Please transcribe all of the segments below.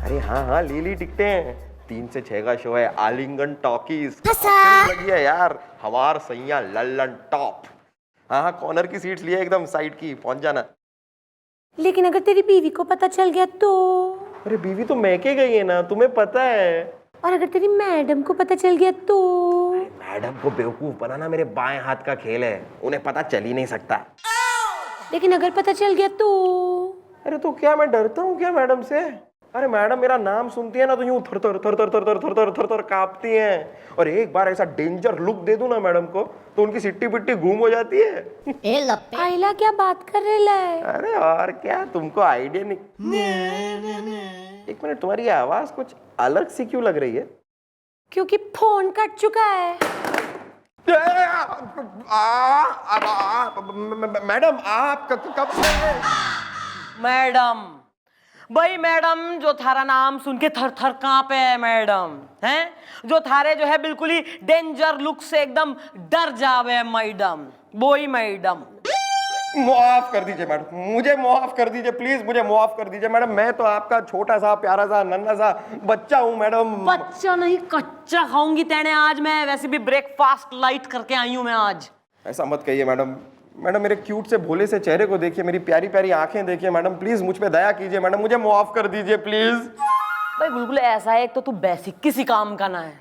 अरे हाँ हाँ, ले ली टिकटें। 3 से 6 का शो है, आलिंगन टॉकीज। लगी है यार, हमार सैया लल्लन टॉप। हाँ हाँ, कॉर्नर की सीट्स लिए, एकदम साइड की, पहुंच जाना। लेकिन अगर तेरी बीवी को पता चल गया तो? अरे बीवी तो मैके गई है ना, तुम्हें पता है। और अगर तेरी मैडम को पता चल गया तो? मैडम को बेवकूफ बनाना मेरे बाएं हाथ का खेल है, उन्हें पता चल ही नहीं सकता। लेकिन अगर पता चल गया तो? अरे तो क्या मैं डरता हूँ क्या मैडम से? अरे मैडम मेरा नाम सुनती है ना तो यूं थर थर थर थर थर थर थर थर थर थर कांपती हैं। और एक बार ऐसा डेंजर लुक दे दूं ना मैडम को तो उनकी सिट्टी पिट्टी घूम हो जाती है। आइला क्या बात कर रहे ला? अरे और क्या, तुमको आइडिया नहीं। एक मिनट, तुम्हारी आवाज कुछ अलग सी क्यों लग रही है? क्योंकि फोन कट चुका है। मैडम आप कब से? मैडम, भाई मैडम जो थारा नाम सुन के थर थर कांपे है मैडम, हैं? जो थारे जो है बिल्कुल ही डेंजर लुक से एकदम डर जावे है मैडम, वो ही मैडम। माफ कर दीजिए मैडम, मुझे माफ कर दीजिए प्लीज, मुझे माफ कर दीजिए मैडम। मैं तो आपका छोटा सा प्यारा सा नन्हा सा बच्चा हूँ मैडम। बच्चा नहीं कच्चा खाऊंगी तेने आज मैं, वैसे भी ब्रेकफास्ट लाइट करके आई हूँ मैं आज। ऐसा मत कहिए मैडम। मैडम मेरे क्यूट से भोले से चेहरे को देखिए, मेरी प्यारी प्यारी आंखें देखिए मैडम, प्लीज मुझ पे दया कीजिए मैडम, मुझे माफ कर दीजिए प्लीज। भाई बिल्कुल ऐसा है, एक तो तू बेसिक किसी काम का ना है,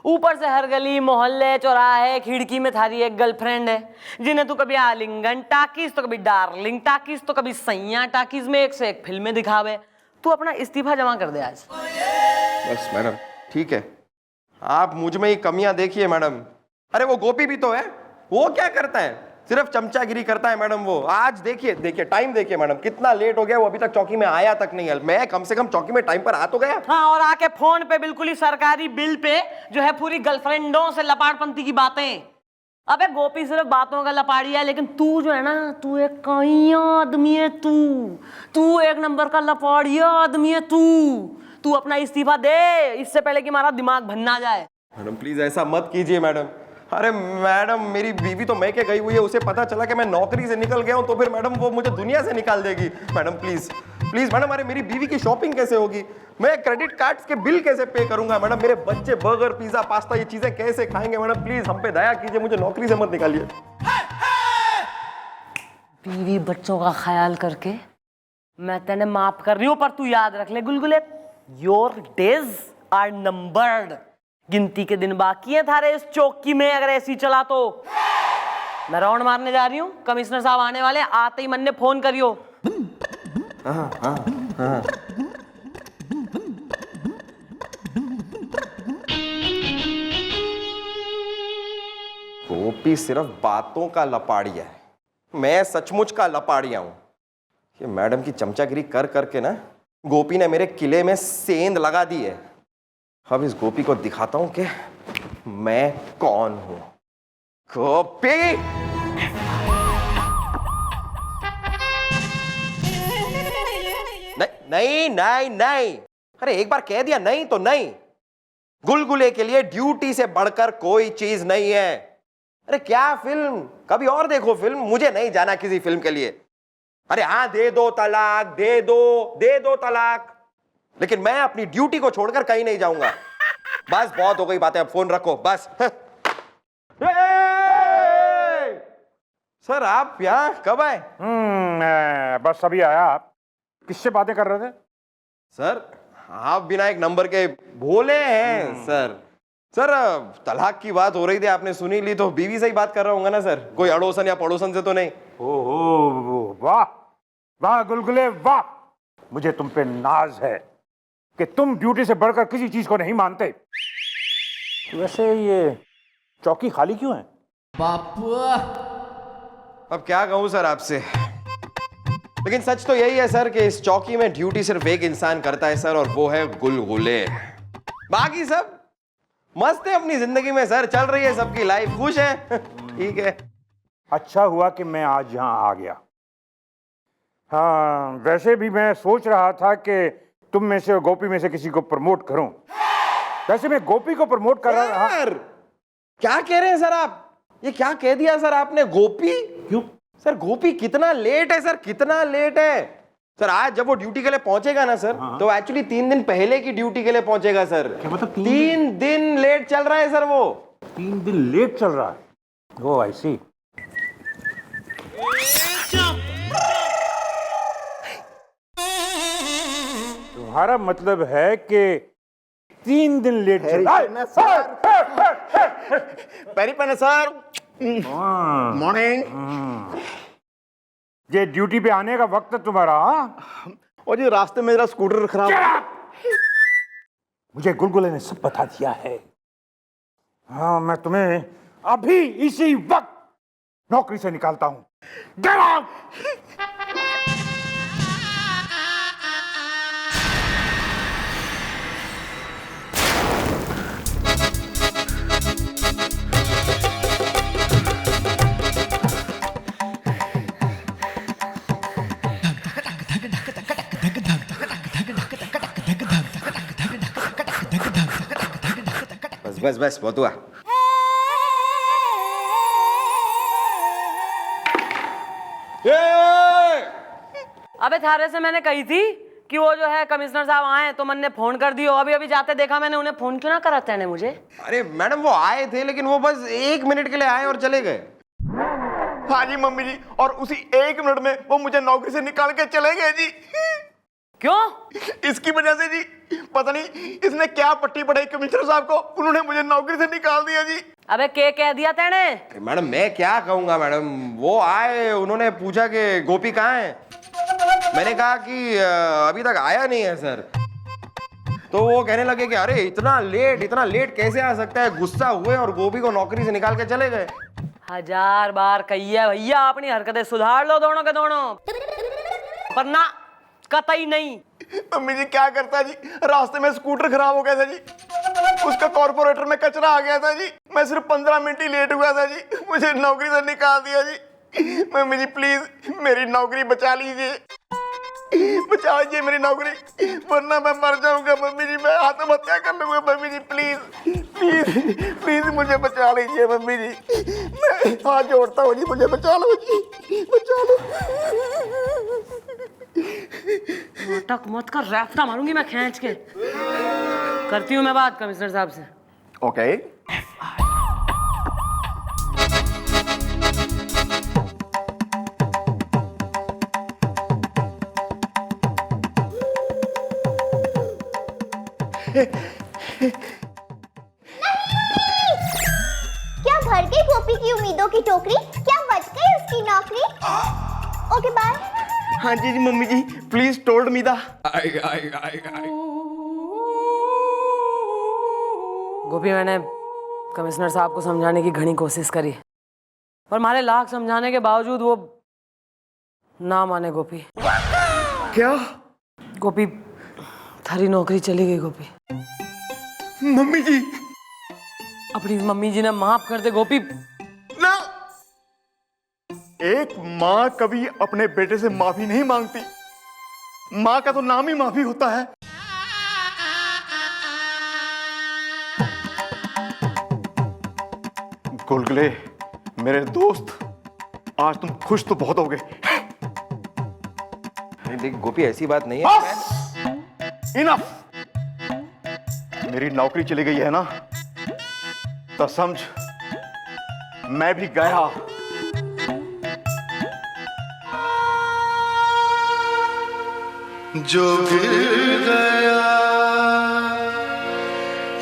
ऊपर से हर गली मोहल्ले चौराहे खिड़की में थारी एक गर्लफ्रेंड है जिन्हें तू कभी आलिंगन टाकीज तो कभी डार्लिंग टाकीज तो कभी सैया टाकीज में एक से एक फिल्में दिखावे। तू अपना इस्तीफा जमा कर दे आज। बस मैडम ठीक है, आप मुझ में ही कमियां देखिए मैडम। अरे वो गोपी भी तो है, वो क्या करता है? सिर्फ चमचागिरी करता है मैडम वो। आज देखिए देखिए टाइम देखिए मैडम, कितना लेट हो गया, वो अभी तक चौकी में आया तक नहीं है। मैं कम से कम चौकी में टाइम पर आ तो गया। हाँ, और आके फोन पे बिल्कुल ही सरकारी बिल पे जो है पूरी गर्लफ्रेंडों से लपाड़पंती की बातें। अबे गोपी सिर्फ बातों का लपाड़ी है, लेकिन तू जो है ना, तू एक कहीं आदमी है। तू एक नंबर का लपाड़िया आदमी है। तू अपना इस्तीफा दे इससे पहले कि हमारा दिमाग भन्ना जाए। मैडम प्लीज ऐसा मत कीजिए मैडम। अरे मैडम मेरी बीवी तो मैके गई हुई है, उसे पता चला कि मैं नौकरी से निकल गया हूं तो फिर मैडम वो मुझे दुनिया से निकाल देगी। मैडम प्लीज प्लीज मैडम, अरे मेरी बीवी की शॉपिंग कैसे होगी? मैं क्रेडिट कार्ड्स के बिल कैसे पे करूंगा मैडम? मेरे बच्चे बर्गर पिज्जा पास्ता ये चीजें कैसे खाएंगे मैडम? प्लीज हम पे दया कीजिए, मुझे नौकरी से मत निकालिए। बीवी बच्चों का ख्याल करके मैं तेने माफ कर रही हूं, पर तू याद रख ले गुलगुले, योर डेज आर नंबर्ड। गिनती के दिन बाकी है थारे इस चौकी में, अगर ऐसी चला तो। मैं राउंड मारने जा रही हूँ, कमिश्नर साहब आने वाले, आते ही मन ने फोन करियो। गोपी सिर्फ बातों का लपाड़िया है, मैं सचमुच का लपाड़िया हूं। ये मैडम की चमचागिरी कर करके ना गोपी ने मेरे किले में सेंध लगा दी है। अब इस गोपी को दिखाता हूं कि मैं कौन हूं। गोपी! नहीं नहीं नहीं नहीं, अरे एक बार कह दिया नहीं तो नहीं। गुलगुले के लिए ड्यूटी से बढ़कर कोई चीज नहीं है। अरे क्या फिल्म, कभी और देखो फिल्म, मुझे नहीं जाना किसी फिल्म के लिए। अरे हाँ दे दो तलाक, दे दो तलाक, लेकिन मैं अपनी ड्यूटी को छोड़कर कहीं नहीं जाऊंगा। बस बहुत हो गई बातें, अब फोन रखो बस। सर आप यहाँ कब आए? बस अभी आया। आप किससे बातें कर रहे थे? सर आप बिना एक नंबर के भोले हैं सर। सर तलाक की बात हो रही थी, आपने सुनी ली तो बीवी से ही बात कर रहा हूँ ना सर, कोई अड़ोसन या पड़ोसन से तो नहीं? ओहो वाह वाह गुलगुले वाह, मुझे तुम पे नाज है कि तुम ड्यूटी से बढ़कर किसी चीज को नहीं मानते। वैसे ये चौकी खाली क्यों है? बापू अब क्या कहूं सर आपसे, लेकिन सच तो यही है सर कि इस चौकी में ड्यूटी सिर्फ एक इंसान करता है सर, और वो है गुलगुले। बाकी सब मस्त है अपनी जिंदगी में सर, चल रही है सबकी लाइफ, खुश है। ठीक है। अच्छा हुआ कि मैं आज यहाँ आ गया। हाँ वैसे भी मैं सोच रहा था कि तुम में से गोपी में से किसी को प्रमोट करूं। वैसे मैं गोपी को प्रमोट कर रहा हूं। क्या कह रहे हैं सर आप? ये क्या कह दिया सर आपने? गोपी? क्यों सर? गोपी कितना लेट है सर, कितना लेट है? सर आज जब वो ड्यूटी के लिए पहुंचेगा ना सर, तो एक्चुअली 3 दिन पहले की ड्यूटी के लिए पहुंचेगा सर। क्या मतलब 3 दिन लेट चल रहा है सर वो। 3 दिन लेट चल रहा है। ओ आई सी। तुम्हारा मतलब है कि 3 दिन लेट चल रहा है। पेरीपन सर, मॉर्निंग। ये ड्यूटी पे आने का वक्त है तुम्हारा? हाँ? और जी रास्ते में मेरा स्कूटर खराब। मुझे गुलगुले ने सब बता दिया है। हाँ, मैं तुम्हें अभी इसी वक्त नौकरी से निकालता हूं। Get out! बस बस बस बहुत हुआ। अबे थारे से मैंने कही थी कि वो जो है कमिश्नर साहब आए तो मैंने फोन कर दियो। अभी अभी जाते देखा मैंने, उन्हें फोन क्यों ना करा तेने मुझे? अरे मैडम वो आए थे, लेकिन वो बस 1 मिनट के लिए आए और चले गए। हाँ जी मम्मी जी, और उसी 1 मिनट में वो मुझे नौकरी से निकाल के चले गए जी। क्यों? इसकी वजह से जी, पता नहीं इसने क्या पट्टी पढ़ाई कमिश्नर साहब को, उन्होंने मुझे नौकरी से निकाल दिया जी। अबे के कह दिया तेने? मैडम मैं क्या कहूंगा मैडम, वो आए, उन्होंने पूछा कि गोपी कहाँ है। मैंने कहा कि अभी तक आया नहीं है सर। तो वो कहने लगे कि अरे इतना लेट कैसे आ सकता है। गुस्सा हुए और गोपी को नौकरी से निकाल के चले गए। 1000 बार कही है भैया, अपनी हरकतें सुधार लो दोनों के दोनों, पर ना, कतई नहीं। मम्मी जी क्या करता जी, रास्ते में स्कूटर खराब हो गया था जी, उसका कॉर्पोरेटर में कचरा आ गया था जी, मैं सिर्फ 15 मिनट ही लेट हुआ था जी, मुझे नौकरी से निकाल दिया जी। मम्मी जी प्लीज मेरी नौकरी बचा लीजिए, बचा लीजिए मेरी नौकरी, वरना मैं मर जाऊंगा। मम्मी जी मैं आत्महत्या कर लूंगा। Mummy ji please please please मुझे बचा लीजिए मम्मी जी, मैं हाथ जोड़ता हूँ जी, मुझे बचा लो जी, बचा लो। नाटक मत कर, रैफ्ता मारूंगी मैं खींच के। करती हूँ मैं बात कमिश्नर साहब से। ओके क्या भर गई गोपी की उम्मीदों की टोकरी? क्या बच गई उसकी नौकरी? Okay bye. हाँ जी mummy ji please told me दा। गोपी, मैंने कमिश्नर साहब को समझाने की घनी कोशिश करी, पर हमारे लाख समझाने के बावजूद वो ना माने। गोपी क्या? गोपी, थारी नौकरी चली गई। गोपी, मम्मी जी अपनी मम्मी जी ने माफ कर दे। गोपी ना, एक माँ कभी अपने बेटे से माफी नहीं मांगती, माँ का तो नाम ही माफी होता है। गुलगुले मेरे दोस्त, आज तुम खुश तो बहुत होगे। नहीं देख गोपी, ऐसी बात नहीं है। बस इनफ, मेरी नौकरी चली गई है ना, तो समझ मैं भी गया। जो गिर गया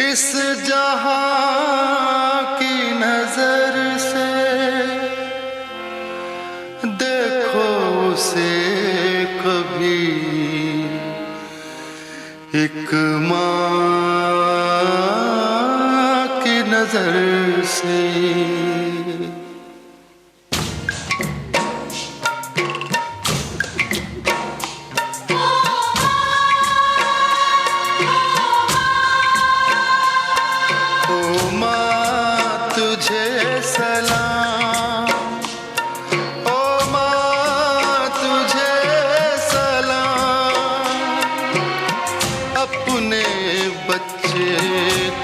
इस जहां की नजर से, देखो उसे कभी एक मां की नजर से।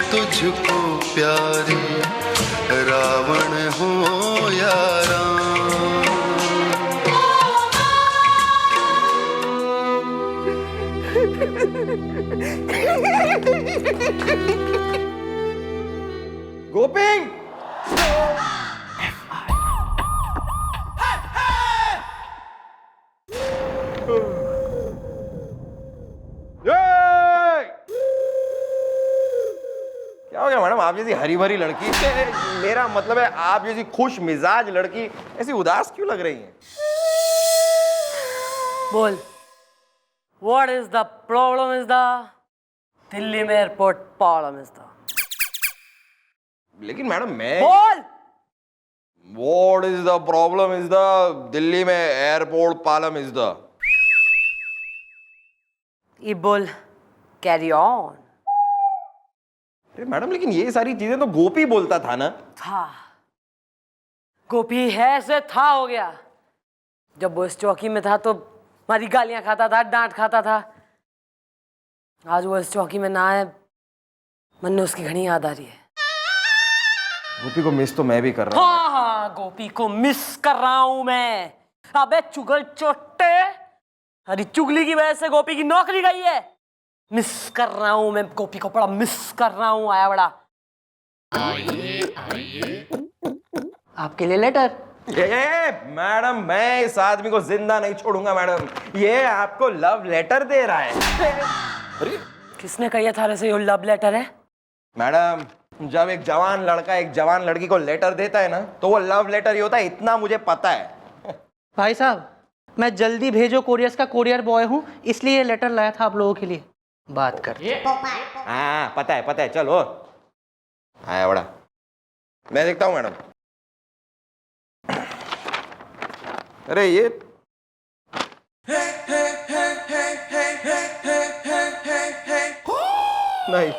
तुझको प्यारी रावण गोपी क्या हो गया मैडम? आप जैसी हरी भरी लड़की से, मेरा मतलब है आप जैसी खुश मिजाज लड़की ऐसी उदास क्यों लग रही हैं? बोल, what is the problem is the Delhi में एयरपोर्ट प्रॉब्लम इज द लेकिन मैडम मैं बोल What is the problem is the Delhi में एयरपोर्ट प्रॉब्लम इज द ये बोल कैरी ऑन अरे मैडम लेकिन ये सारी चीजें तो गोपी बोलता था ना। था गोपी है से था हो गया। जब वो इस चौकी में था तो हमारी गालियां खाता था, डांट खाता था। आज वो इस चौकी में ना है, मन में उसकी घनी याद आ रही है। गोपी को मिस तो मैं भी कर रहा हूँ। हाँ हाँ गोपी को मिस कर रहा हूं मैं। अबे चुगल चोट्टे, अरे चुगली की वजह से गोपी की नौकरी गई है। मिस कर रहा हूं मैं गोपी को, बड़ा मिस कर रहा हूं। आया बड़ा आपके लिए लेटर। मैडम मैं इस आदमी को जिंदा नहीं छोड़ूंगा मैडम, ये आपको लव लेटर दे रहा है। अरे किसने कहा था वैसे ये लव लेटर है? मैडम जब एक जवान लड़का एक जवान लड़की को लेटर देता है ना तो वो लव लेटर ही होता है, इतना मुझे पता है। भाई साहब मैं जल्दी भेजो कोरियर्स का कोरियर बॉय हूँ, इसलिए ये लेटर लाया था आप लोगों के लिए। बात कर। हाँ पता है चलो। आया बड़ा, मैं देखता हूँ मैडम। अरे ये नहीं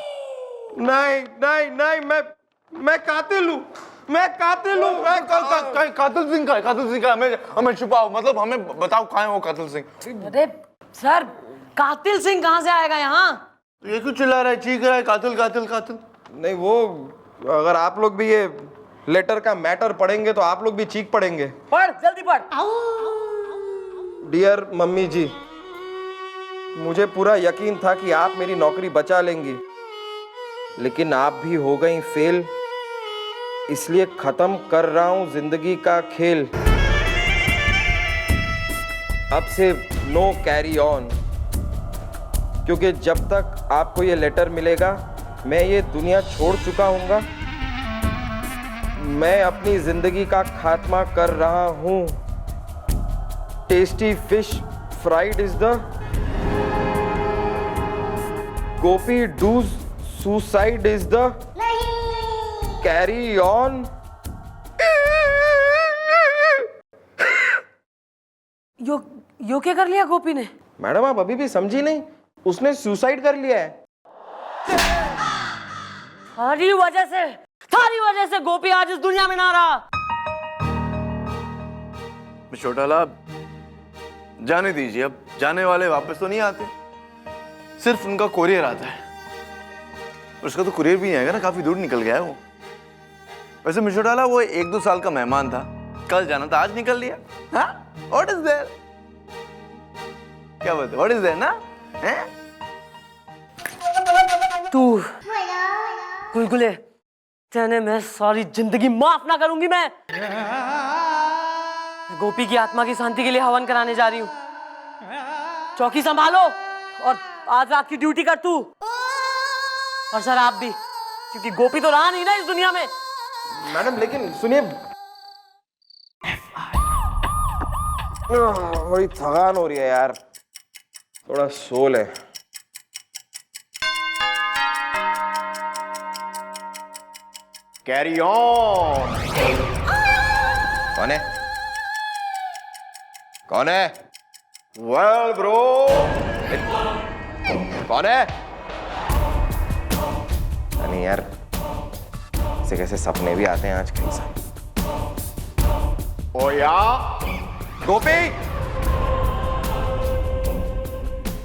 नहीं नहीं नहीं मैं कातिल हूँ, मैं कातिल हूँ। कातिल सिंह का है, कातिल सिंह का। हमें छुपाओ, मतलब हमें बताओ कहाँ है वो कातिल सिंह। अरे सर कातिल सिंह कहाँ से आएगा यहाँ? तो ये क्यों चिल्ला रहा है, चीख रहा है कातिल कातिल कातिल? नहीं वो अगर आप लोग भी ये लेटर का मैटर पढ़ेंगे तो आप लोग भी चीख पड़ेंगे। पढ़ जल्दी पढ़। डियर मम्मी जी, मुझे पूरा यकीन था कि आप मेरी नौकरी बचा लेंगी, लेकिन आप भी हो गई फेल। इसलिए खत्म कर रहा हूं जिंदगी का खेल। अब से नो कैरी ऑन, क्योंकि जब तक आपको ये लेटर मिलेगा मैं ये दुनिया छोड़ चुका हूँगा। मैं अपनी जिंदगी का खात्मा कर रहा हूँ। Tasty fish fried is the Gopi does suicide is the carry on. यो क्या कर लिया गोपी ने? मैडम आप अभी भी समझी नहीं, उसने सुसाइड कर लिया है। थारी वजह से गोपी आज इस दुनिया में ना रहा। छोटा लाभ जाने दीजिए, अब जाने वाले वापस तो नहीं आते, सिर्फ उनका कोरियर आता है। उसका तो कुरियर भी नहीं आएगा ना, काफी दूर निकल गया है वो। वैसे मिशोटाला वो 1-2 साल का मेहमान था, कल जाना था आज निकल लिया। हाँ व्हाट इज देयर, क्या बोलते व्हाट इज देयर ना हैं? तू गुलगुले तेने मैं सारी जिंदगी माफ ना करूंगी। मैं गोपी की आत्मा की शांति के लिए हवन कराने जा रही हूँ। चौकी संभालो और आज रात की ड्यूटी कर तू, और सर आप भी, क्योंकि गोपी तो रहा नहीं ना इस दुनिया में। मैडम लेकिन सुनिए, बड़ी थकान हो रही है यार, थोड़ा सो ले। Carry on. कौन है? कौन है? वेल ब्रो, कौन है? नहीं यार, ऐसे कैसे सपने भी आते हैं आज कहीं से। ओ या गोपी,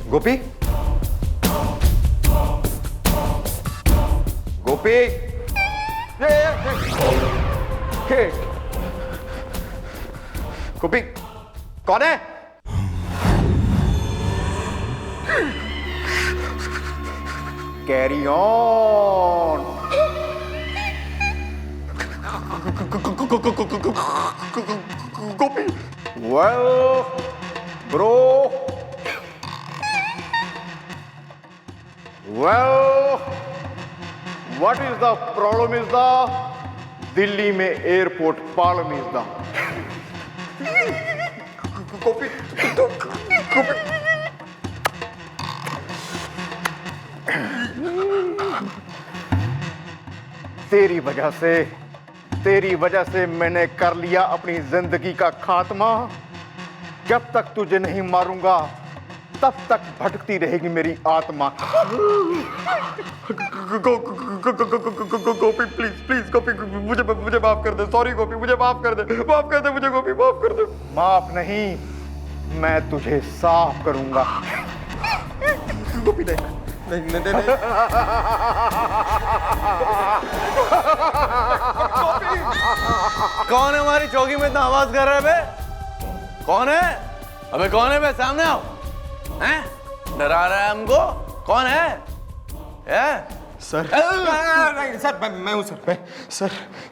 गोपी, गोपी, गोपी, कौन है? Carry on. Gopi, well bro, well what is the problem is the Delhi में एयरपोर्ट प्रॉब्लम इज द गोपी, गोपी। तेरी वजह से मैंने कर लिया अपनी जिंदगी का खात्मा। जब तक तुझे नहीं मारूंगा तब तक भटकती रहेगी मेरी आत्मा। गोपी प्लीज प्लीज गोपी, मुझे माफ कर दे। सॉरी गोपी, मुझे माफ कर दे, माफ कर दे मुझे गोपी, माफ कर दे। माफ नहीं, मैं तुझे साफ करूंगा। गोपी नहीं। कौन है हमारी चौकी में इतना आवाज कर रहा है बे? कौन है? अबे कौन है बे? सामने आओ। हैं? डरा रहा है हमको? कौन है? सर नहीं सर, मैं हूँ सर।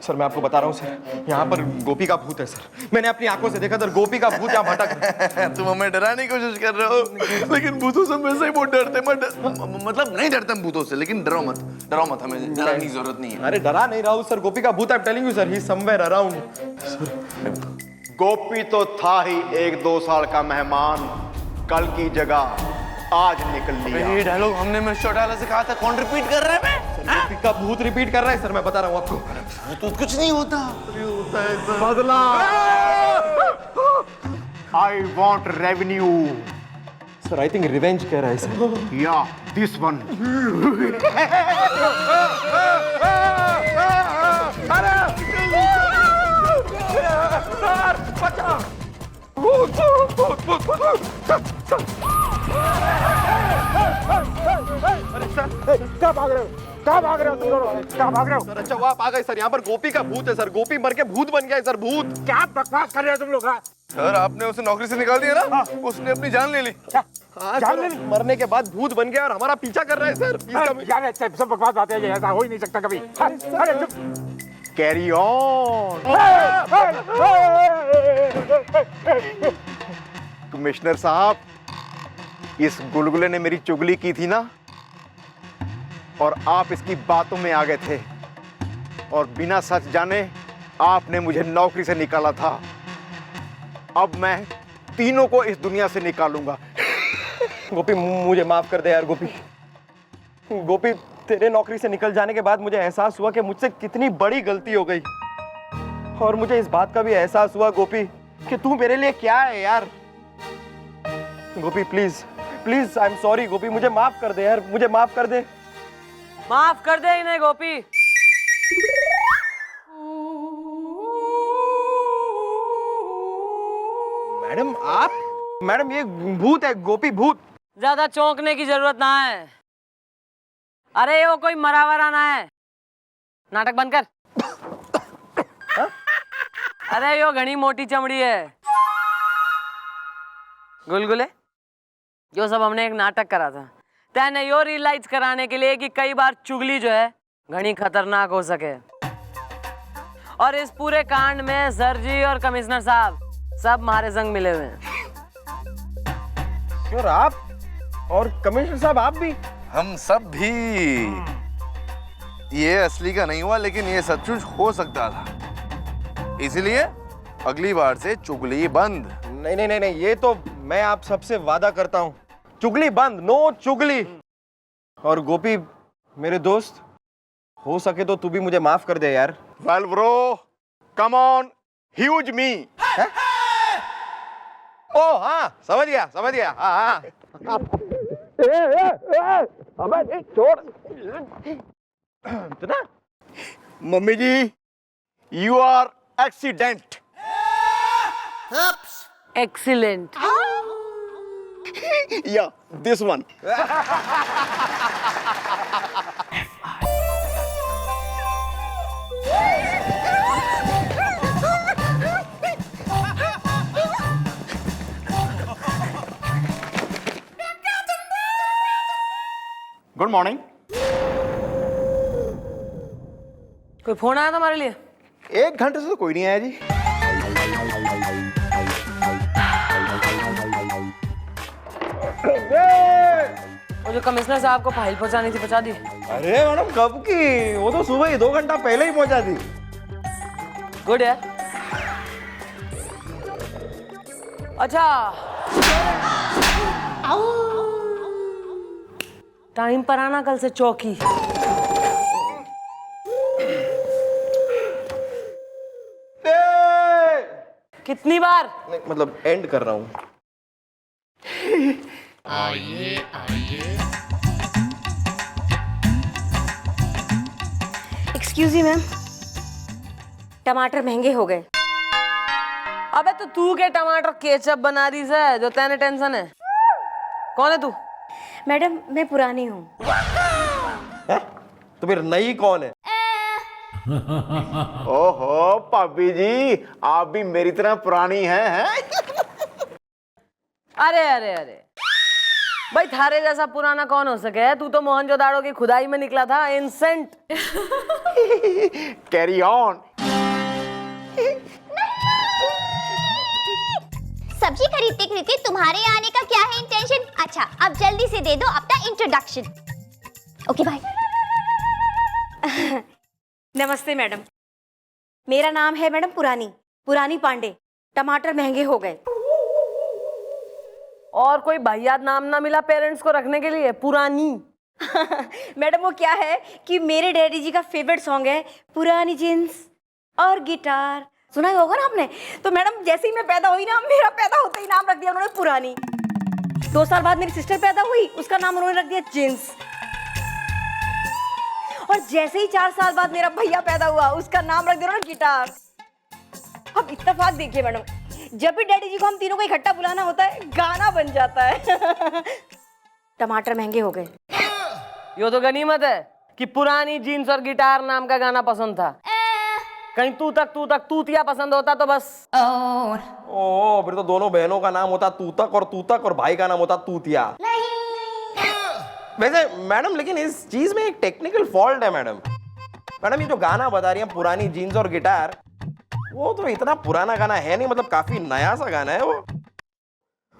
सर मैं आपको बता रहा हूँ सर, यहाँ पर गोपी का भूत है सर। मैंने अपनी आंखों से देखा सर, गोपी का भूत यहाँ भटक रहा है। तुम हमें डराने की कोशिश कर रहे हो, लेकिन भूतों से वैसे ही बहुत डरते हैं। मतलब नहीं डरते हम भूतों से, लेकिन डरो मत, हमें डरने की जरूरत नहीं है। अरे डरा नहीं रहा हूँ सर, गोपी का भूत, I am telling you sir, he is somewhere around. Gopi तो था ही 1-2 साल का मेहमान, कल की जगह आज निकल लिया। ये डायलॉग हमने मिस्टर डायलॉग से कहा था, कौन रिपीट कर रहा है बे? गोपी का भूत रिपीट कर रहा है सर, मैं बता रहा हूँ आपको। तो कुछ नहीं होता। बदला। I want revenue. Sir I think revenge कह रहा है सर। या दिस वन। क्या भाग रहे हो तुम दोनों? क्या भाग रहे हो? सर अच्छा वो आप आ गए सर, यहाँ पर गोपी का भूत है सर, गोपी मर के भूत बन गया है सर, भूत। क्या बकवास कर रहे हो तुम लोग? सर आपने उसे नौकरी से निकाल दिया ना, उसने अपनी जान ले ली। हाँ सर, मरने के बाद भूत बन गया और हमारा पीछा कर रहा है सर। यार सब बकवास बातें हैं, ऐसा हो ही नहीं सकता कभी। अरे चुप। Carry on. कमिश्नर साहब, इस गुलगुले ने मेरी चुगली की थी ना, और आप इसकी बातों में आ गए थे, और बिना सच जाने आपने मुझे नौकरी से निकाला था। अब मैं तीनों को इस दुनिया से निकालूंगा। गोपी मुझे माफ कर दे यार गोपी। गोपी तेरे नौकरी से निकल जाने के बाद मुझे एहसास हुआ कि मुझसे कितनी बड़ी गलती हो गई, और मुझे इस बात का भी एहसास हुआ गोपी कि तू मेरे लिए क्या है यार। Gopi please please, I am sorry Gopi, मुझे माफ कर दे यार, मुझे माफ कर दे। माफ कर दे इन्हें गोपी। मैडम आप? मैडम ये भूत है, गोपी भूत। ज्यादा चौंकने की जरूरत ना है। अरे वो कोई मरावरा ना है, नाटक बंद कर। अरे यो घनी मोटी चमड़ी है गुलगुले, जो सब हमने एक नाटक करा था, तैने यो रियलाइज कराने के लिए कि कई बार चुगली जो है घनी खतरनाक हो सके। और इस पूरे कांड में सर जी और कमिश्नर साहब सब हमारे संग मिले हुए हैं। श्योर आप और कमिश्नर साहब आप भी? हम सब भी। ये असली का नहीं हुआ, लेकिन ये सचमुच हो सकता था, इसलिए अगली बार से चुगली बंद। नहीं नहीं नहीं नहीं, ये तो मैं आप सबसे वादा करता हूँ, चुगली बंद, नो चुगली। और गोपी मेरे दोस्त, हो सके तो तू भी मुझे माफ कर दे यार। Well bro, come on, huge me. ओ हाँ समझ गया। हाँ अबे छोड़। तो ना मम्मी जी, you are accident. Excellent. Yeah this one. Good morning. कोई फोन आया तुम्हारे लिए? 1 घंटे से तो कोई नहीं आया जी। वो जो कमिश्नर साहब को फाइल पहुंचानी थी, पहुंचा दी? अरे मैडम कब की, वो तो सुबह ही 2 घंटा पहले ही पहुंचा दी। गुड यार। अच्छा, टाइम पर आना कल से चौकी। कितनी बार? नहीं, मतलब एंड कर रहा हूँ। एक्सक्यूज मी मैम, टमाटर महंगे हो गए। अबे तो तू के टमाटर केचप बना दी से जो तेने टेंशन है? कौन है तू? मैडम मैं पुरानी हूँ। तो फिर नई कौन है? ओहो भाभी जी, आप भी मेरी तरह पुरानी हैं? अरे अरे अरे भाई, थारे जैसा पुराना कौन हो सके? तू तो मोहनजोदाड़ो की खुदाई में निकला था, एंसेंट। Carry on. सब्जी खरीदते खरीदते तुम्हारे आने का क्या है इंटेंशन? अच्छा, अब जल्दी से दे दो अपना इंट्रोडक्शन। Okay bye. नमस्ते मैडम, मेरा नाम है मैडम पुरानी पांडे। टमाटर महंगे हो गए। और कोई भाईयाद नाम ना मिला पेरेंट्स को रखने के लिए? पुरानी। मैडम वो क्या है कि मेरे डैडी जी का फेवरेट सॉन्ग है पुरानी जींस और गिटार, सुना ही होगा ना आपने। तो मैडम जैसे ही मैं पैदा हुई ना, मेरा पैदा होते ही नाम रख दिया उन्होंने पुरानी। 2 साल बाद मेरी सिस्टर पैदा हुई, उसका नाम उन्होंने रख दिया जींस। और जैसे ही 4 साल बाद मेरा भैया पैदा हुआ, उसका नाम रख दिया उन्होंने गिटार। अब इत्तेफाक देखिए मैडम, जब भी डैडी जी को हम तीनों को इकट्ठा बुलाना होता है, गाना बन जाता है। टमाटर महंगे हो गए। यो तो गनीमत है कि पुरानी जीन्स और गिटार नाम का गाना पसंद था। कहीं तू तक तूतिया पसंद होता तो बस। ओ, फिर तो दोनों बहनों का नाम होता तूतक और भाई का नाम होता तूतिया। वैसे मैडम, लेकिन इस चीज में एक टेक्निकल फॉल्ट है मैडम। ये जो गाना बता रही है पुरानी जीन्स और गिटार, वो तो इतना पुराना गाना है नहीं, मतलब काफी नया सा गाना है वो।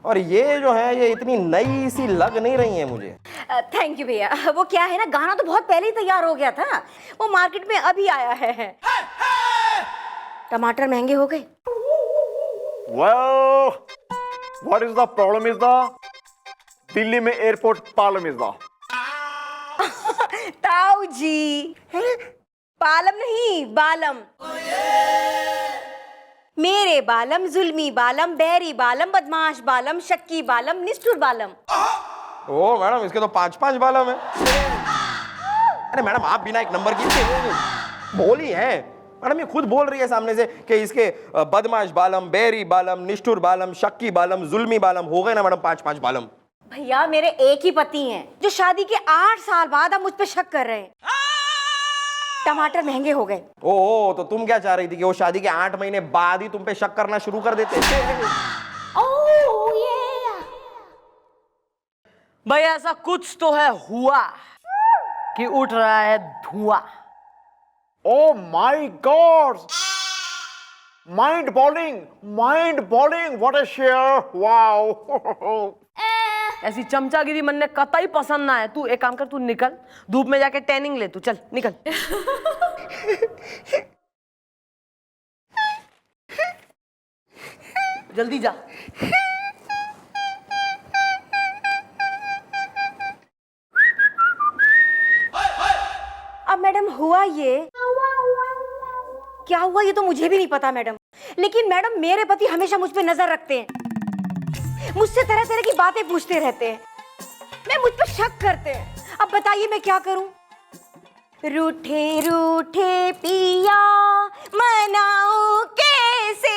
और ये जो है, ये इतनी नई सी लग नहीं रही है मुझे। थैंक यू भैया। वो क्या है ना, गाना तो बहुत पहले ही तैयार हो गया था, वो मार्केट में अभी आया है। टमाटर महंगे हो गए। Well, what is the problem is the Delhi में एयरपोर्ट प्रॉब्लम इज द। ताऊ जी, पालम नहीं बालम। मेरे बालम, जुल्मी बालम, बैरी बालम, बदमाश बालम, शक्की बालम, निष्ठुर बालम। ओ मैडम, इसके तो 5-5 बालम है। अरे मैडम, आप बिना एक नंबर की बोली है। मैडम ये खुद बोल रही है सामने से कि इसके बदमाश बालम, बैरी बालम, निष्ठुर बालम, शक्की बालम, जुल्मी बालम हो गए ना मैडम 5-5 बालम। भैया मेरे एक ही पति हैं जो शादी के 8 साल बाद अब मुझ पे शक कर रहे हैं। टमाटर महंगे हो गए। ओ, तो तुम क्या चाह रही थी कि वो शादी के 8 महीने बाद ही तुम पे शक करना शुरू कर देते? भाई ऐसा कुछ तो है हुआ कि उठ रहा है धुआं। Oh my God! Mind blowing, what a share! Wow! ऐसी चमचागिरी मन ने कतई पसंद ना है। तू एक काम कर, तू निकल धूप में जाके टैनिंग ले, तू चल निकल। जल्दी जा। अब मैडम हुआ ये क्या हुआ, ये तो मुझे भी नहीं पता मैडम। लेकिन मैडम मेरे पति हमेशा मुझ पे नजर रखते हैं, मुझसे तरह तरह की बातें पूछते रहते हैं, मैं मुझ पे शक करते हैं। अब बताइए मैं क्या करूं? रूठे रूठे पिया मनाऊं कैसे?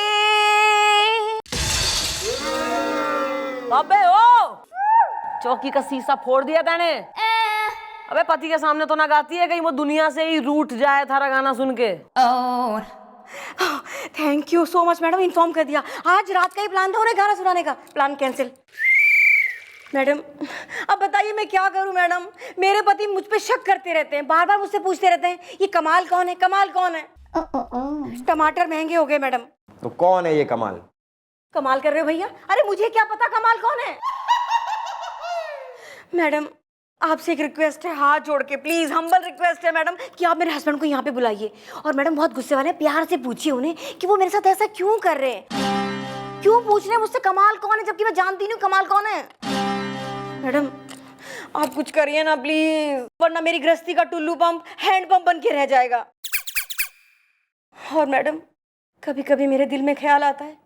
अबे ओ, चौकी का शीशा फोड़ दिया तैने। अबे पति के सामने तो ना गाती है, कहीं वो दुनिया से ही रूठ जाए थारा गाना सुन के। Thank you so much madam, inform कर दिया। आज रात का ही प्लान था उन्हें गाना सुनाने का, प्लान कैंसिल। मैडम अब बताइए मैं क्या करूं मैडम, मेरे पति मुझ पे शक करते रहते हैं, बार बार मुझसे पूछते रहते हैं ये कमाल कौन है, कमाल कौन है। टमाटर महंगे हो गए मैडम। तो कौन है ये कमाल? कमाल कर रहे हो भैया? अरे मुझे क्या पता कमाल कौन है। मैडम आपसे एक रिक्वेस्ट है, हाथ जोड़ के प्लीज, हम्बल रिक्वेस्ट है मैडम कि आप मेरे हस्बैंड को यहाँ पे बुलाइए और मैडम बहुत गुस्से वाले हैं, प्यार से पूछिए उन्हें कि वो मेरे साथ ऐसा क्यों कर रहे हैं, क्यों पूछ रहे हैं मुझसे कमाल कौन है, जबकि मैं जानती नहीं कमाल कौन है। मैडम आप कुछ करिए ना प्लीज, वरना मेरी गृहस्थी का टुल्लू पंप हैंड पंप बन के रह जाएगा। और मैडम कभी कभी मेरे दिल में ख्याल आता है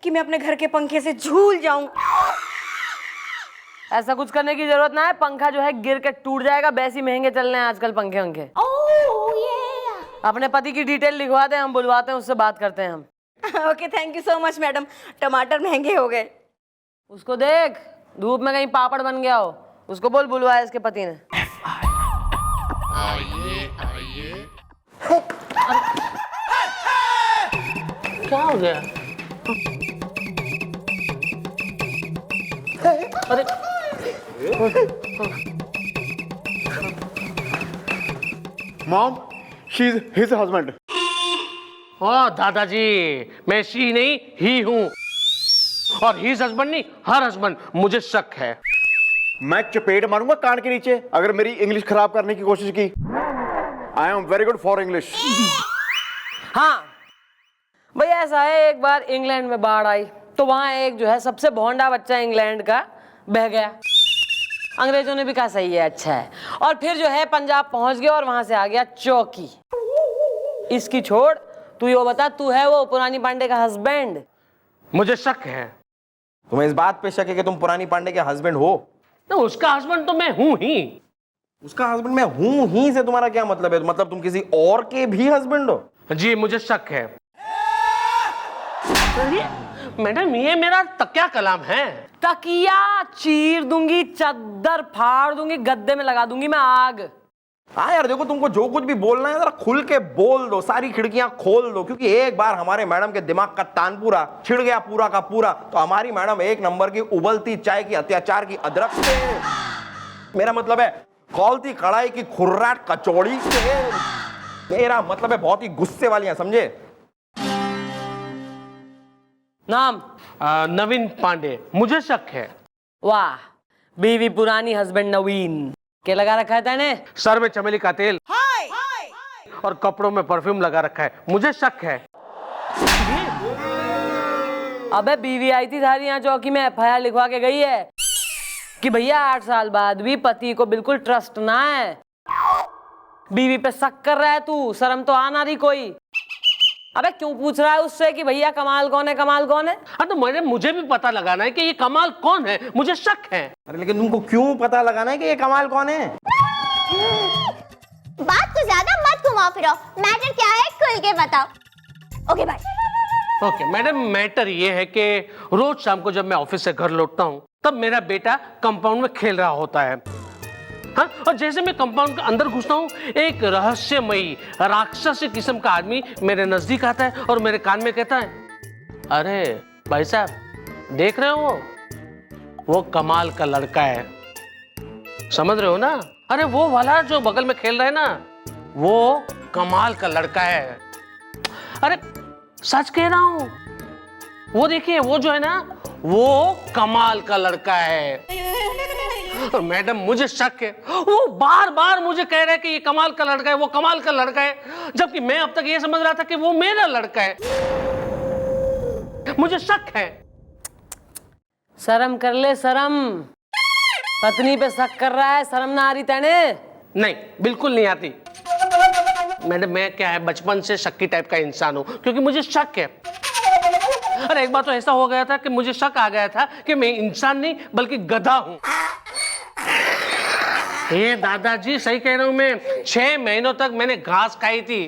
कि मैं अपने घर के पंखे से झूल जाऊं। ऐसा कुछ करने की जरूरत ना है, पंखा जो है गिर के टूट जाएगा, वैसे महंगे चल रहे हैं आजकल पंखे वंखे। अपने पति की डिटेल लिखवा दे, हम बुलवाते हैं, उससे बात करते हैं हम। Okay thank you so much madam. टमाटर महंगे हो गए। उसको देख धूप में कहीं पापड़ बन गया हो, उसको बोल बुलवाया इसके पति ने। क्या हो गया? अरे mom she is his husband. ओ दादाजी, मैं शी नहीं ही हूं, और हिज हस्बैंड नहीं हर हस्बैंड। मुझे शक है। मैं चपेट मारूंगा कान के नीचे अगर मेरी इंग्लिश खराब करने की कोशिश की। I am very good for English. हाँ भैया ऐसा है, एक बार इंग्लैंड में बाढ़ आई तो वहां एक जो है सबसे भोंडा बच्चा इंग्लैंड का बह गया। अंग्रेजों ने भी कहा सही है, अच्छा है, और फिर जो है पंजाब पहुंच गया और वहां से आ गया चौकी। इसकी छोड़, तू ये बता, तू है वो पुरानी पांडे का हस्बैंड? मुझे शक है। तुम्हें इस बात पे शक है कि तुम पुरानी पांडे के हस्बैंड हो? तो उसका हस्बैंड तो मैं हूं ही। उसका हस्बैंड मैं हूं ही से तुम्हारा क्या मतलब है? मतलब तुम किसी और के भी हस्बैंड हो? जी मुझे शक है। मैडम ये मेरा तकिया कलाम है। तकिया चीर दूंगी, चद्दर फाड़ दूंगी, गद्दे में लगा दूंगी मैं आग। हाँ यार देखो, तुमको जो कुछ भी बोलना है जरा खुल के बोल दो, सारी खिड़कियां खोल दो, क्योंकि एक बार हमारे मैडम के दिमाग का तानपूरा छिड़ गया पूरा का पूरा, तो हमारी मैडम एक नंबर की उबलती चाय की अत्याचार की अदरक से, मेरा मतलब है खौलती कढ़ाई की खुर्राट कचौड़ी से, मेरा मतलब है बहुत ही गुस्से वाली हैं, समझे? नाम? नवीन पांडे। मुझे शक है। वाह, बीवी पुरानी, हस्बैंड नवीन। क्या लगा रखा है तैने? सर में चमेली का तेल और कपड़ों में परफ्यूम लगा रखा है। मुझे शक है। अबे बीवी आई थी थारी यहाँ चौकी में, FIR लिखवा के गई है कि भैया 8 साल बाद भी पति को बिल्कुल ट्रस्ट ना है। बीवी पे शक कर रहा है तू, शर्म तो आ ना रही कोई। अबे क्यों पूछ रहा है उससे कि भैया कमाल कौन है, कमाल कौन है? हाँ तो मुझे भी पता लगाना है कि ये कमाल कौन है। मुझे शक है। अरे लेकिन तुमको क्यों पता लगाना है कि ये कमाल कौन है? बात को ज्यादा मत घुमाओ फिरो, मैटर क्या है खुल के बताओ। Okay bye. Okay madam, matter ये है कि रोज शाम को जब मैं ऑफिस से घर लौटता हूँ तब मेरा बेटा कंपाउंड में खेल रहा होता है। हाँ, और जैसे मैं कंपाउंड के अंदर घुसता हूँ, एक रहस्यमयी राक्षसी किस्म का आदमी मेरे नजदीक आता है और मेरे कान में कहता है, अरे भाई साहब देख रहे हो वो कमाल का लड़का है, समझ रहे हो ना? अरे वो वाला जो बगल में खेल रहा है ना, वो कमाल का लड़का है। अरे सच कह रहा हूं, वो देखिए वो जो है ना, वो कमाल का लड़का है। और मैडम मुझे शक है, वो बार बार मुझे कह रहा है कि ये कमाल का लड़का है, वो कमाल का लड़का है, जबकि मैं अब तक ये समझ रहा था कि वो मेरा लड़का है। मुझे शक है। शर्म कर ले, शर्म। पत्नी पे शक कर रहा है, शर्म ना आ रही तेने? नहीं, बिल्कुल नहीं आती मैडम। मैं क्या है, बचपन से शक्की टाइप का इंसान हूं, क्योंकि मुझे शक है। अरे एक बार तो ऐसा हो गया था कि मुझे शक आ गया था कि मैं इंसान नहीं बल्कि गधा हूं। ये दादाजी सही कह रहा हूं मैं, 6 महीनों तक मैंने घास खाई थी,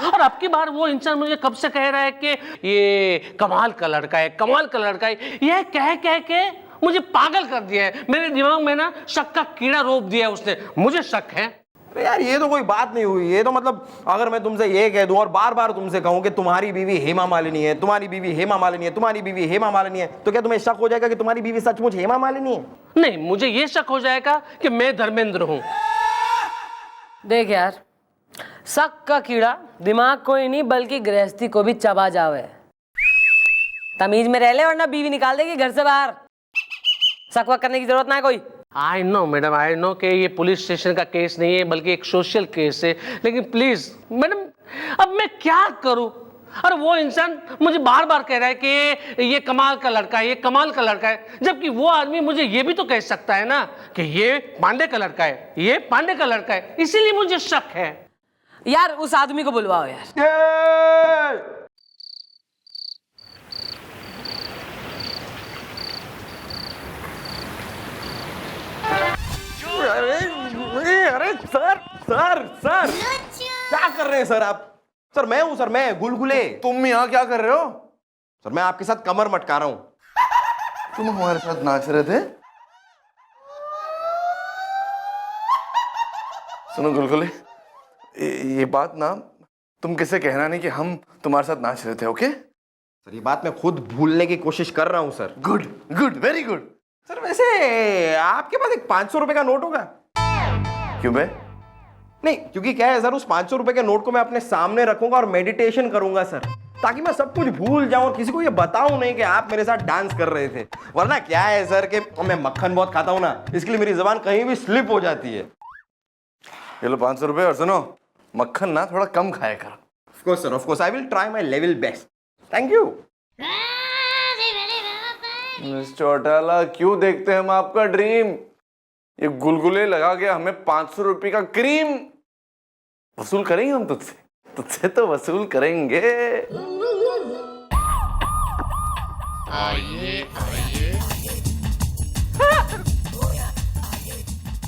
और अब की बार वो इंसान मुझे कब से कह रहा है कि ये कमाल का लड़का है, कमाल का लड़का है। यह कह के मुझे पागल कर दिया है। मेरे दिमाग में ना शक का कीड़ा रोप दिया है उसने। मुझे शक है। अरे यार ये तो कोई बात नहीं हुई। ये तो मतलब अगर मैं तुमसे ये कह दूं और बार बार तुमसे कहूं कि तुम्हारी बीवी हेमा मालिनी है, तुम्हारी बीवी हेमा मालिनी है, तुम्हारी बीवी हेमा मालिनी है, तो क्या तुम्हें शक हो जाएगा कि तुम्हारी बीवी सचमुच हेमा मालिनी है? नहीं, मुझे ये शक हो जाएगा कि मैं धर्मेंद्र हूं। देख यार, शक का कीड़ा दिमाग को ही नहीं बल्कि गृहस्थी को भी चबा जावे। तमीज में रह ले वरना बीवी निकाल देगी घर से बाहर। शक वक करने की जरूरत ना है कोई। I know madam, I know कि ये पुलिस स्टेशन का केस नहीं है बल्कि एक सोशल केस है, लेकिन प्लीज मैडम अब मैं क्या करूं? अरे वो इंसान मुझे बार बार कह रहा है कि ये कमाल का लड़का है, ये कमाल का लड़का है, जबकि वो आदमी मुझे ये भी तो कह सकता है ना कि ये पांडे का लड़का है, ये पांडे का लड़का है, इसीलिए मुझे शक है। यार उस आदमी को बुलवाओ यार। अरे सर सर सर क्या कर रहे हैं सर आप? सर मैं हूं सर, मैं गुलगुले। तुम यहाँ क्या कर रहे हो? सर मैं आपके साथ कमर मटका रहा हूं। तुम हमारे साथ नाच रहे थे? सुनो गुलगुले, ये बात ना तुम किसे कहना नहीं कि हम तुम्हारे साथ नाच रहे थे, ओके? सर ये बात मैं खुद भूलने की कोशिश कर रहा हूं sir. Good good, very good. Sir वैसे आपके पास एक 500 रुपए का नोट होगा? क्यों बे? नहीं, क्योंकि क्या है सर, उस 500 रुपए के नोट को मैं अपने सामने रखूंगा और मेडिटेशन करूंगा सर, ताकि मैं सब कुछ भूल जाऊं और किसी को ये बताऊं नहीं कि आप मेरे साथ डांस कर रहे थे। वरना क्या है सर कि मैं मक्खन बहुत खाता हूं ना, इसके लिए मेरी जबान कहीं भी स्लिप हो जाती है। ये लो 500 रुपए, और सुनो मक्खन ना थोड़ा कम खाया कर। Of course sir, of course, I will try my level best. Thank you. Miss Chautala, क्यों देखते हैं हम आपका ड्रीम? ये गुलगुले लगा के हमें 500 रुपए का क्रीम वसूल करेंगे हम तुझसे। तुझसे तो वसूल करेंगे।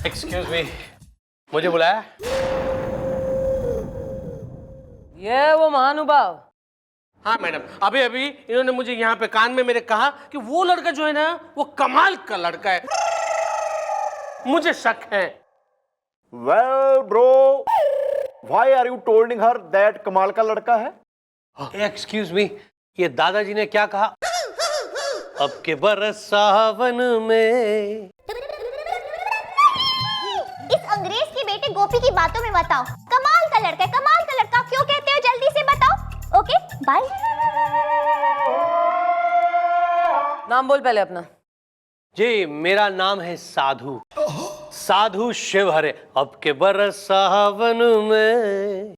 एक्सक्यूज मी, मुझे बुलाया? ये वो महानुभाव। हाँ मैडम, अभी अभी इन्होंने मुझे यहाँ पे कान में मेरे कहा कि वो लड़का जो है ना वो कमाल का लड़का है। मुझे शक है। Well, bro, why are you telling her that कमाल का लड़का है? एक्सक्यूज मी, ये दादाजी ने क्या कहा? अब के बरस सावन में। इस अंग्रेज के बेटे गोपी की बातों में मत आओ। कमाल का लड़का है, कमाल का लड़का क्यों कहते हो? जल्दी से बताओ। Okay bye. नाम बोल पहले अपना। जी, मेरा नाम है साधु, साधु शिव हरे। अब के बरस सावन में।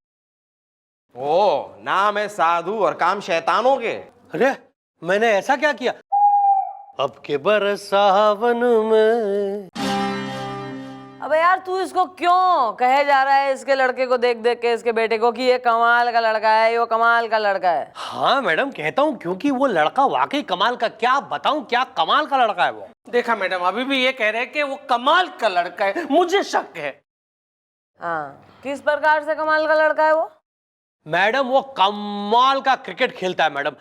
ओ, नाम है साधु और काम शैतानों के। अरे मैंने ऐसा क्या किया? अब के बरस सावन में। अबे यार तू इसको क्यों कहे जा रहा है, इसके लड़के को देख देख के, इसके बेटे को, कि ये कमाल का लड़का है, ये कमाल का लड़का है? हाँ मैडम, कहता हूँ क्योंकि वो लड़का वाकई कमाल का। क्या बताऊं क्या कमाल का लड़का है वो। देखा मैडम, अभी भी ये कह रहे हैं कि वो कमाल का लड़का है। मुझे शक है। हाँ, किस प्रकार से कमाल का लड़का है वो? मैडम वो कमाल का क्रिकेट खेलता है मैडम,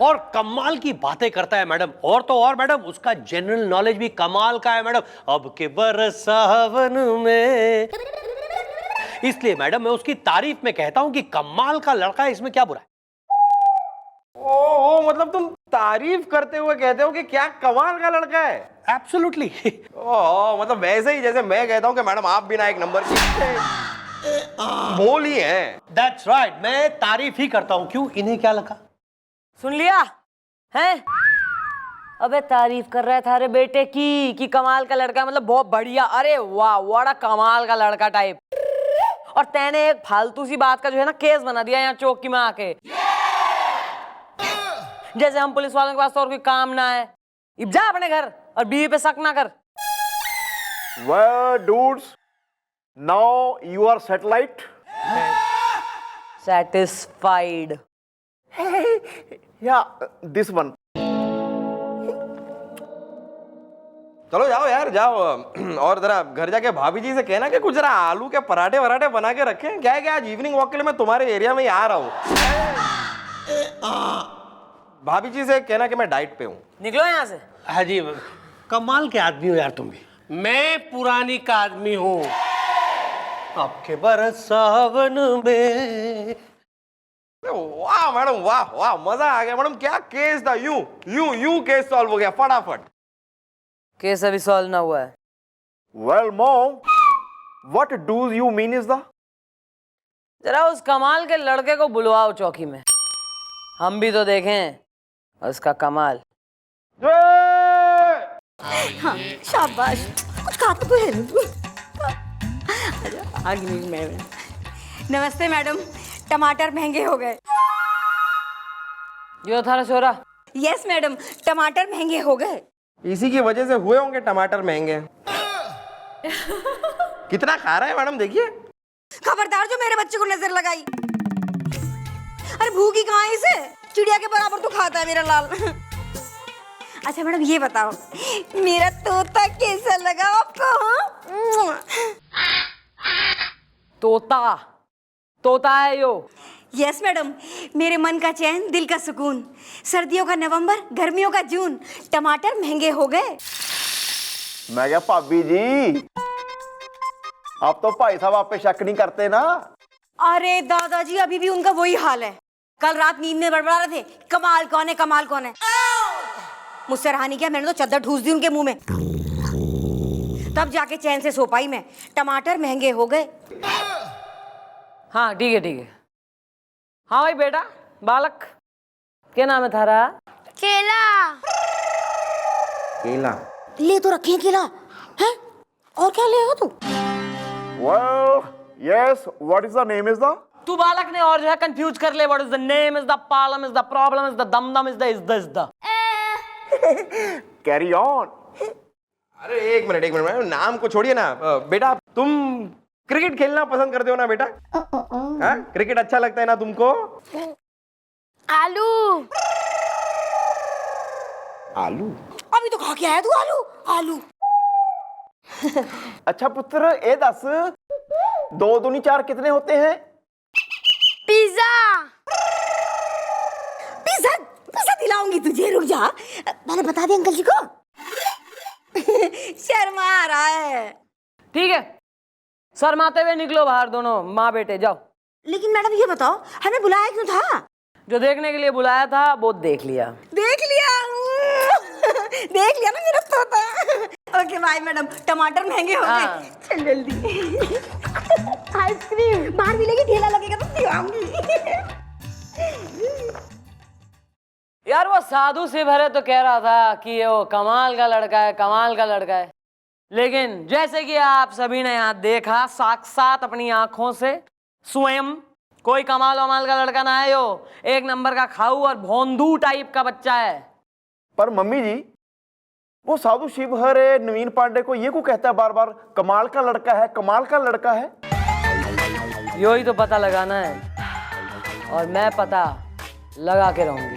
और कमाल की बातें करता है मैडम, और तो और मैडम उसका जनरल नॉलेज भी कमाल का है मैडम। अब के बरस सावन में। इसलिए मैडम मैं उसकी तारीफ में कहता हूं कि कमाल का लड़का है, इसमें क्या बुरा है? ओ, मतलब तुम तारीफ करते हुए कहते हो कि क्या कमाल का लड़का है? एब्सोल्युटली। ओ, मतलब वैसे ही जैसे मैं कहता हूं कि मैडम आप बिना एक नंबर की बोल ही है। दैट्स राइट, मैं तारीफ ही करता हूं। क्यों, इन्हें क्या लगा? सुन लिया है? अबे तारीफ कर रहा है थारे बेटे की कि कमाल का लड़का, मतलब बहुत बढ़िया, अरे वाह बड़ा कमाल का लड़का टाइप। और तैने एक फालतू सी बात का जो है ना केस बना दिया यहाँ चौकी में आके, जैसे हम पुलिस वालों के पास तो और कोई काम ना है। अब जा अपने घर और बीवी पे शक ना कर। Well, dudes, now you are satellite. Satisfied. Yeah, this one. चलो जाओ यार जाओ, और जरा घर जाके भाभी जी से कहना कि कुछ जरा आलू के पराठे वराठे बना के रखें। क्या है कि आज इवनिंग वॉक के लिए मैं तुम्हारे एरिया में ही आ रहा हूँ। भाभी जी से कहना कि मैं डाइट पे हूँ। निकलो यहाँ से। हाँ जी, कमाल के आदमी हो यार तुम भी। मैं पुरानी का आदमी हूँ, आपके बरस सावन में। वाह मैडम, वाह वाह, मजा आ गया मैडम। क्या केस था, यूं यूं यूं केस सॉल्व हो गया फटाफट। केस अभी सॉल्व ना हुआ है। Well, Mom, what do you mean is the? जरा उस कमाल के लड़के को बुलवाओ चौकी में, हम भी तो देखें उसका कमाल। हाँ, शाबाश, कुछ खाता तो है ना तू। आगे नहीं मैडम। नमस्ते मैडम, टमाटर महंगे हो गए। यो थारा छोरा। यस मैडम, टमाटर महंगे हो गए। इसी की वजह से हुए होंगे टमाटर महंगे। कितना खा रहा है मैडम, देखिए। खबरदार जो मेरे बच्चे को नजर लगाई। अरे भूखी कहाँ है इसे, चिड़िया के बराबर तो खाता है मेरा लाल। अच्छा मैडम ये बताओ, मेरा तोता कैसा लगा आपको? तोता? तोता है यो? यस मैडम, मेरे मन का चैन, दिल का सुकून। सर्दियों का नवंबर, गर्मियों का जून, टमाटर महंगे हो गए। मैं क्या भाभी जी, आप तो भाई साहब आप पे शक नहीं करते ना? अरे दादाजी अभी भी उनका वही हाल है। कल रात नींद में बड़बड़ा रहे थे, कमाल कौन है, कमाल कौन है। मुझसे रहा नहीं किया, मैंने तो चद्दर ठूस दी उनके मुंह में। तब जाके चैन से सो पाई मैं। टमाटर महंगे हो गए। हाँ ठीक है ठीक है। हाँ भाई बेटा, बालक क्या नाम है थारा? केला। केला ले तो रखे हैं केला, हैं? और क्या लेगा तू? Well, yes, what is the name is the? तू बालक ने और जो है कंफ्यूज कर ले। What is the name, is the problem, is the problem, is the दम, इज द Carry on. अरे एक मिनट मैडम, नाम को छोड़िए ना। बेटा तुम क्रिकेट खेलना पसंद करते हो ना बेटा? हाँ, क्रिकेट अच्छा लगता है ना तुमको? आलू। आलू? अभी तो खा के आया तू आलू। आलू अच्छा पुत्र, ए दस, 2 दूनी 4 कितने होते हैं? पिज्जा। पिज्जा पिज्जा दिलाऊंगी तुझे, रुक जा। मैंने बता दिया अंकल जी को। शर्मा आ रहा है। ठीक है, शर्माते हुए निकलो बाहर दोनों माँ बेटे, जाओ। लेकिन मैडम ये बताओ, हमें बुलाया क्यों था? जो देखने के लिए बुलाया था वो देख लिया। देख लिया देख लिया ना मेरा तोता। ओके बाय मैडम, टमाटर महंगे हो हाँ। गए। चल जल्दी। आइसक्रीम बाहर मिलेगी, ठेला लगेगा तो पिलाऊंगी। यार वो साधु से भरे तो कह रहा था कि वो कमाल का लड़का है, कमाल का लड़का है। लेकिन जैसे कि आप सभी ने यहाँ देखा साक्षात अपनी आंखों से स्वयं, कोई कमाल वमाल का लड़का ना है। यो एक नंबर का खाऊ और भोंदू टाइप का बच्चा है। पर मम्मी जी, वो साधु शिवहर नवीन पांडे को ये को कहता है बार बार, कमाल का लड़का है, कमाल का लड़का है। यो ही तो पता लगाना है, और मैं पता लगा के रहूंगी।